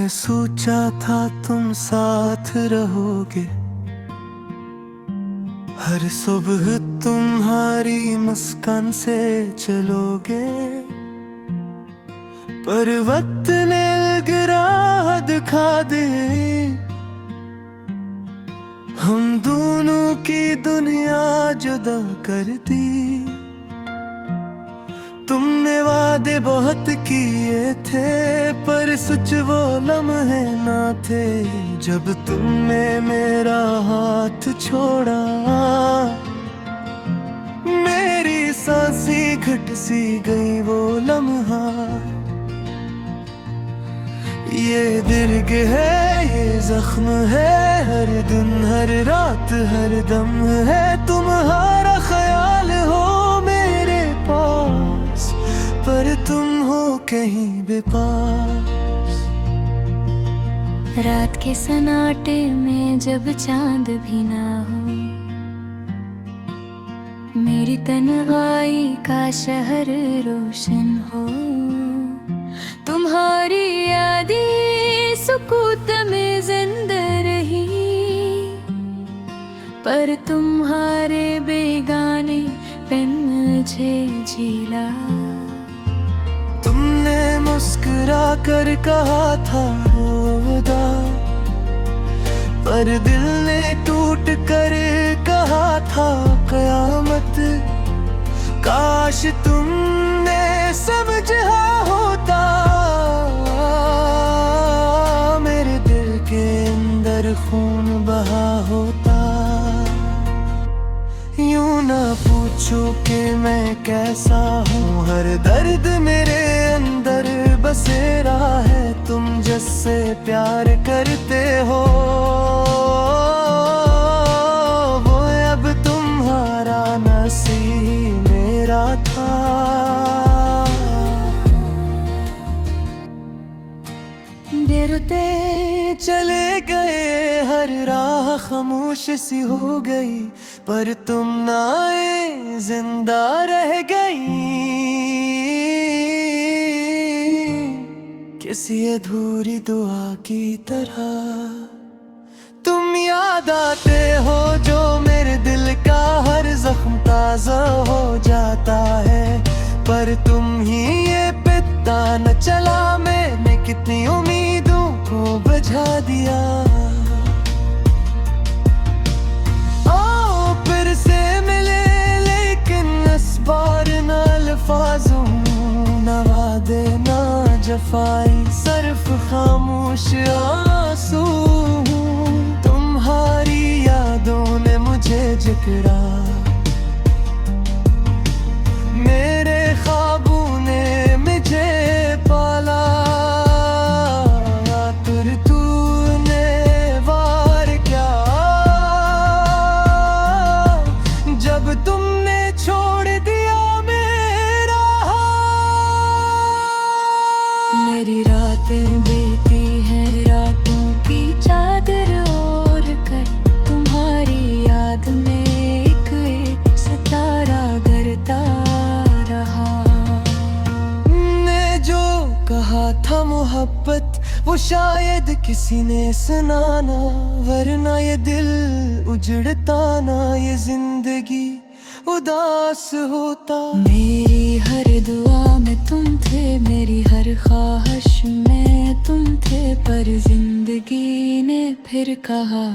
मैंने सोचा था तुम साथ रहोगे, हर सुबह तुम्हारी मुस्कान से चलोगे। पर वक्त ने गिरा दिखा दे, हम दोनों की दुनिया जुदा कर दी। तुमने वादे बहुत किए थे, पर सच वो लम्हे ना थे जब तुमने मेरा हाथ छोड़ा। मेरी सांसें घट सी गई वो लम्हा। ये दर्द है, ये जख्म है, हर दिन हर रात हर दम है तुम्हारा ख्याल हो मेरे पास, पर तुम हो कहीं बेपास। रात के सन्नाटे में जब चांद भी ना हो, मेरी तन्हाई का शहर रोशन हो। तुम्हारी यादें सुकूत में जिंदा रही, पर तुम्हारे बेगाने पे मुझे झीला। तुमने मुस्कुरा कर कहा था रोदा, पर दिल ने टूट कर कहा था कयामत। काश तुमने समझा होता, मेरे दिल के अंदर खून बहा होता। यूं ना पूछो कि मैं कैसा हूँ, हर दर्द मेरे अंदर बसेरा है। तुम जिससे प्यार करते हो वो अब तुम्हारा नसीब मेरा था। डरते चले गए, हर राह खामोश सी हो गई, पर तुम ना आए जिंदा रह गई। किसी अधूरी दुआ की तरह तुम याद आते हो, जो मेरे दिल का हर जख्म ताजा हो जाता है। पर तुम ही ये पता न चला, मैंने कितनी उम्मीदों को बुझा दिया। आओ फिर से मिले, लेकिन इस बार न अल्फाजों न वादे न जफाई, सिर्फ खामोश आंसू। तुम्हारी यादों ने मुझे जकड़ा, मेरे ख्वाबों ने मुझे पाला। तुर तूने वार क्या जब तुमने छोड़ दिया मेरा हाथ। मेरी रातें बीती हैं रातों की चादर ओढ़ कर, तुम्हारी याद में एक एक सितारा गिरता रहा। ने जो कहा था मोहब्बत वो शायद किसी ने सुना ना, वरना ये दिल उजड़ता ना, ये जिंदगी उदास होता। मेरी हर दुआ में तुम थे, मेरी हर ख्वाहिश में तुम थे, पर जिंदगी ने फिर कहा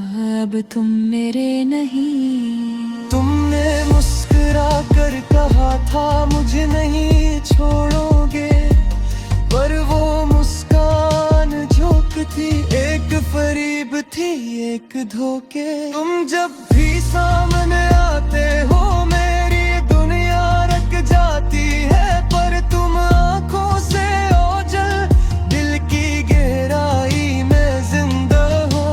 अब तुम मेरे नहीं। तुमने मुस्कुरा कर कहा था मुझे नहीं छोड़ोगे, पर वो मुस्कान झोंक थी, एक फरीब थी एक धोखे। तुम जब भी सामने आते हो मेरी दुनिया रक जाती है, पर तुम आंखों से ओझल दिल की गहराई में जिंदा हो।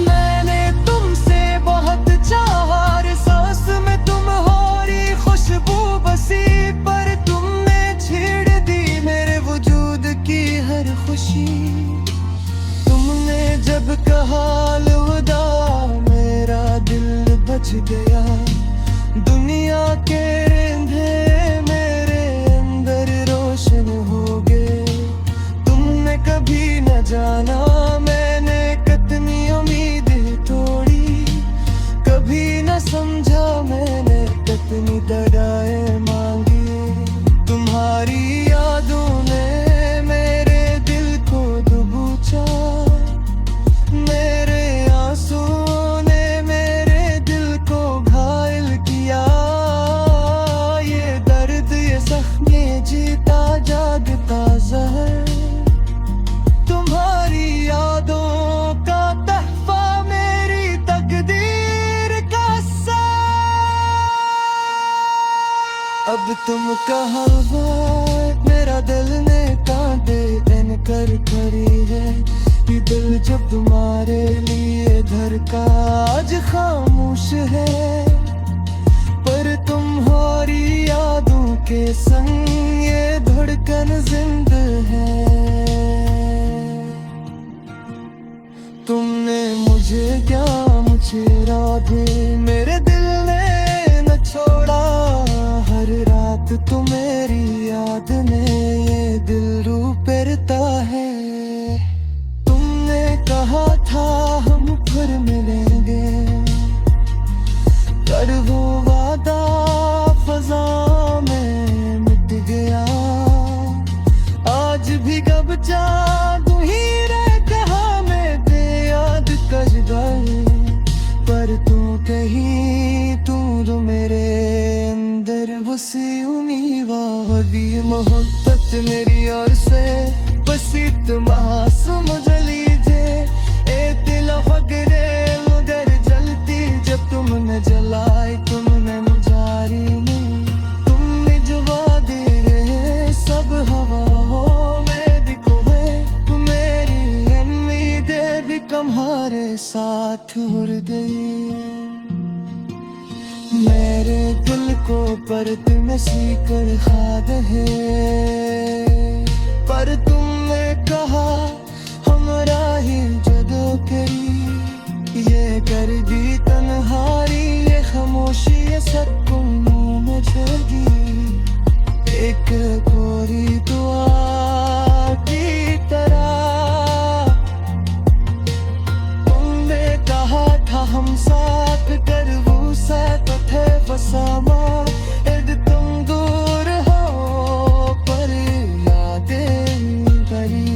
मैंने तुमसे बहुत चाहा, हर सांस में तुम्हारी खुशबू बसी, पर तुमने छेड़ दी मेरे वजूद की हर खुशी। तुमने जब कहा अलविदा, मेरा दिल बच गया। दुनिया तुम कहाँ मेरा दिल ने कांटे इनकर खड़ी है। ये दिल जब तुम्हारे लिए धड़का आज खामोश है, पर तुम्हारी यादों के संग ये धड़कन जिंदा है। तुमने मुझे क्या मुझे राधे मेरे दिल ने न छोड़ा, हर रात तो मेरी याद ने ये दिल रूपेरता है। तुमने कहा था हम फिर मिलेंगे, पर वो वादा फजा में मिट गया। आज भी कब जादू ही रह कहा मैं बेयाद कर गई, पर तू कहीं तू तो मेरे अंदर बसी उम्मीद वादी मोहब्बत मेरी ओर से बस इतना समझ लीजिए। ए दिल फकरे मगर जलती जब तुमने जलाई तुमने मुझारी नहीं। तुमने जो वादे रहे सब हवाओं में दिखो है, मेरी उम्मीदें भी तुम्हारे साथ उड़ गई। मेरे दिल को परत में सीकर खाद है, पर तुमने कहा हमरा ही जदो करी। ये कर दी तन्हारी ये खामोशी ये सुकून में जगी, एक कोरी दुआ की तरह। तुमने कहा था हम साथ कर वो साथ थे फसामा। यदि तुम दूर हो पर यादें करी,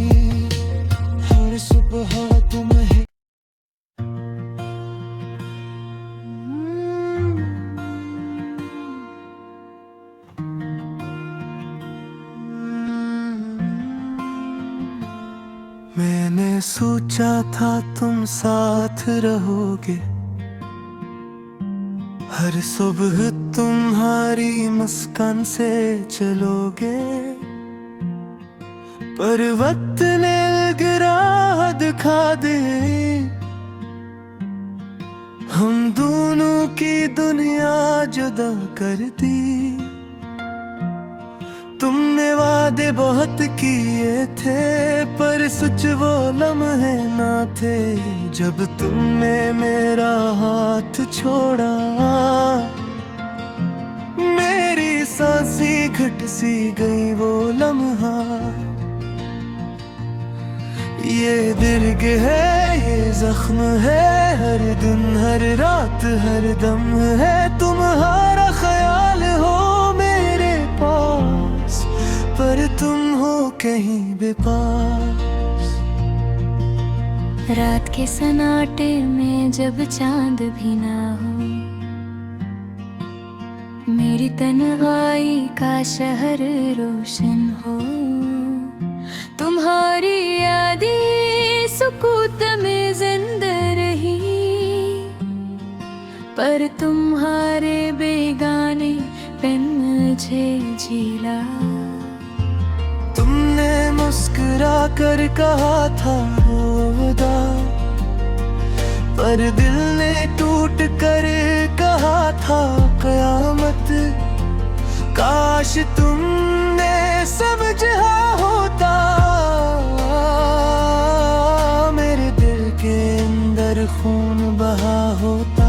हर सुबह तुम्हें मैंने सोचा था तुम साथ रहोगे, हर सुबह तुम्हारी मुस्कान से चलोगे। पर वक्त ने गिरा दिखा दे, हम दोनों की दुनिया जुदा कर दी। तुमने वादे बहुत किए थे, पर सच वो लम्हे ना थे जब तुमने मेरा हाथ छोड़ा। मेरी सांसें घट सी गई वो लम्हा। ये दर्द है ये जख्म है, हर दिन हर रात हर दम है तुम्हारा ख्याल हो मेरे पास, पर तुम हो कहीं बेपास। रात के सन्नाटे में जब चांद भी ना हो, मेरी तन्हाई का शहर रोशन हो। तुम्हारी यादें सुकूत में जिंदा रही, पर तुम्हारे बेगाने पेन मुझे जिला। तुमने मुस्कुरा कर कहा था वादा, पर दिल ने टूट कर कहा था कयामत। काश तुमने समझा होता, मेरे दिल के अंदर खून बहा होता।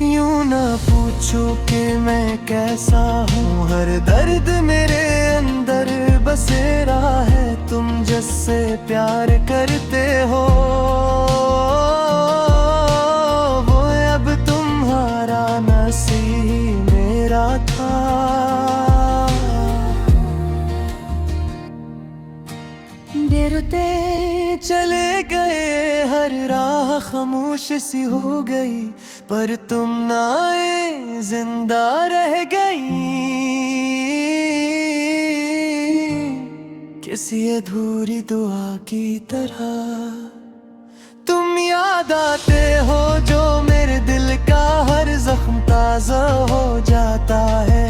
यूं ना पूछो कि मैं कैसा हूँ, हर दर्द मेरे अंदर बसेरा है। तुम जिससे प्यार करते हो वो अब तुम्हारा नसीब मेरा था। गिरते चले गए हर राह खामोश सी हो गई, पर तुम ना आए जिंदा रह गई। किसी अधूरी दुआ की तरह तुम याद आते हो, जो मेरे दिल का हर जख्म था ताजा हो जाता है।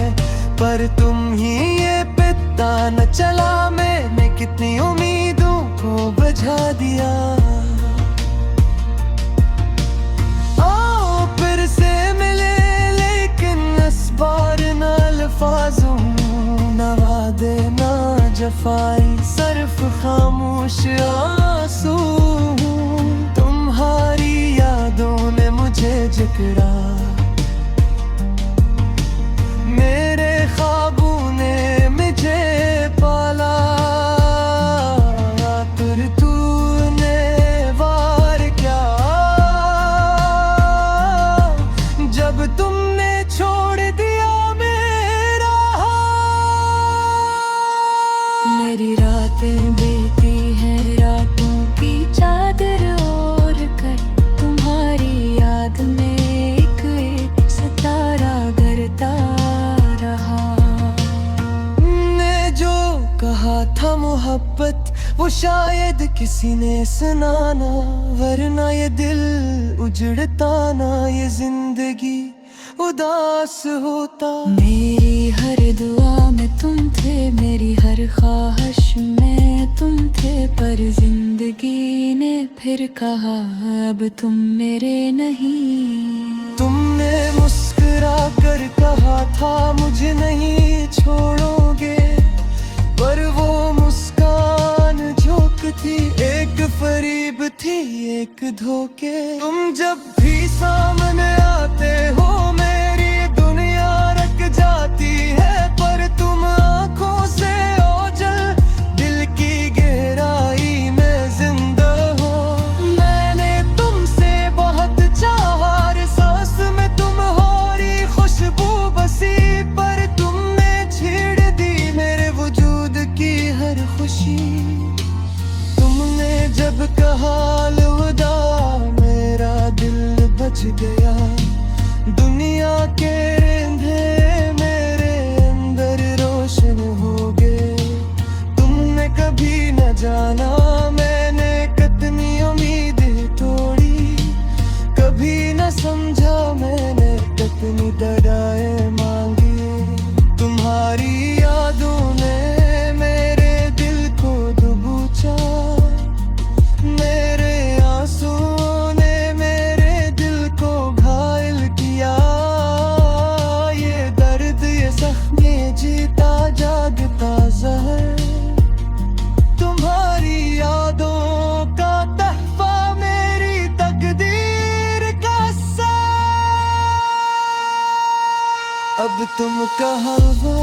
पर तुम ही ये पता न चला मैंने कितनी उम्मीदों को बुझा दिया। आओ फिर से मिले लेकिन इस बार न अल्फाजों न वादे न जफाई, सिर्फ खामोश आंसू। तुम्हारी यादों ने मुझे जकड़ा, मेरे ख्वाबों ने मुझे पाला। फिर तूने वार क्या जब तुमने छोड़ दिया मेरा हाथ। मेरी रातें बीती हैं रातों की चादर ओढ़ कर, तुम्हारी याद में एक एक सितारा गिरता रहा। ने जो कहा था मोहब्बत वो शायद किसी ने सुना ना, वरना ये दिल उजड़ता ना, ये जिंदगी उदास होता। मेरी हर दुआ में तुम थे, मेरी हर ख्वाहिश में तुम थे, पर जिंदगी ने फिर कहा अब तुम मेरे नहीं। तुमने मुस्कुरा कर कहा था मुझे नहीं छोड़ोगे, पर वो मुस्कान झोंक थी, एक फरीब थी एक धोखे। तुम जब भी सामने आते हो मेरी दुनिया रक जाती है, पर तुम आंखों से ओझल दिल की गहराई में जिंदा हो। मैंने तुमसे बहुत चाहा, सांस में तुम्हारी खुशबू बसी, पर तुमने छेड़ दी मेरे वजूद की हर खुशी। तुमने जब कहा अलविदा मेरा दिल बच गया, दुनिया के अंधेरे मेरे अंदर रोशन हो गए। तुमने कभी न जाना मैंने कितनी उम्मीदें तोड़ी, कभी न समझा मैंने कितनी दगाएं मांगी। तुम्हारी यादों ने मेरे दिल को दबोचा, मेरे आंसुओं ने मेरे दिल को घायल किया। ये दर्द ये जख्म जीता जागता जहर, तुम्हारी यादों का तहफा मेरी तकदीर का असर। अब तुम कहाँ हो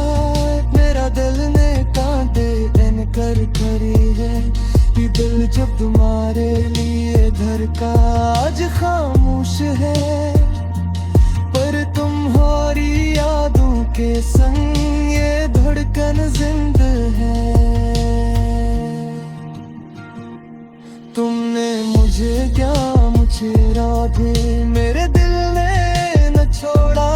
मेरा दिल ने कांटे इनकर करी है, ये दिल जब तुम्हारे लिए धड़का आज खामोश है। पर तुम्हारी यादों के संग ये धड़कन जिंदा है। तुमने मुझे क्या मुझे राधे मेरे दिल ने न छोड़ा,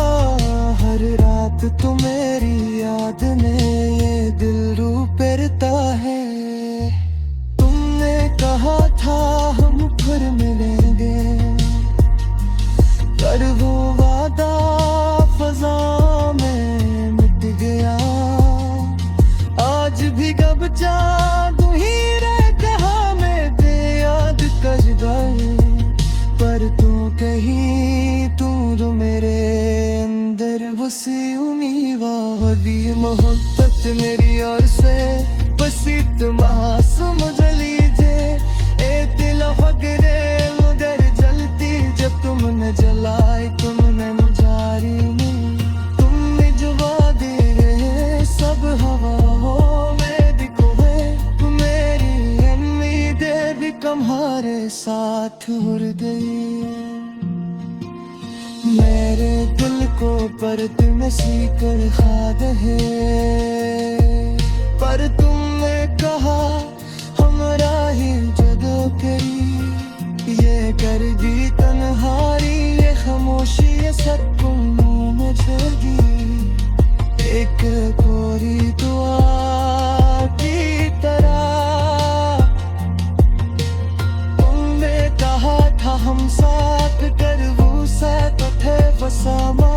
हर रात तो मेरी याद में ये दिल रू पेरता है। तुमने कहा था हम फिर मिलेंगे, पर वो वादा फजा में मिट गया। आज भी कब जादू ही रह कहा मैं बेयाद कर गए, पर तू कहीं तू जो मेरे अंदर बसी उम्मीद वाली मोहब्बत मेरी ओर से बस इतना समझ लीजिए। ए दिल फकरे मगर जलती जब तुमने जलाई तुमने मुझारी में, तुमने जो वादे गए सब हवाओं में दिखो है। मेरी उम्मीदें भी तुम्हारे साथ उड़ गई, मेरे दिल को परत में सीकर खाद है। पर तुमने कहा हमरा ही जदो करी, ये कर दी तन्हारी ये खामोशी ये सबको में छोड़ी। एक कोरी दुआ की तरह तुमने कहा था हम साथ कर वो साथ थे बसामा।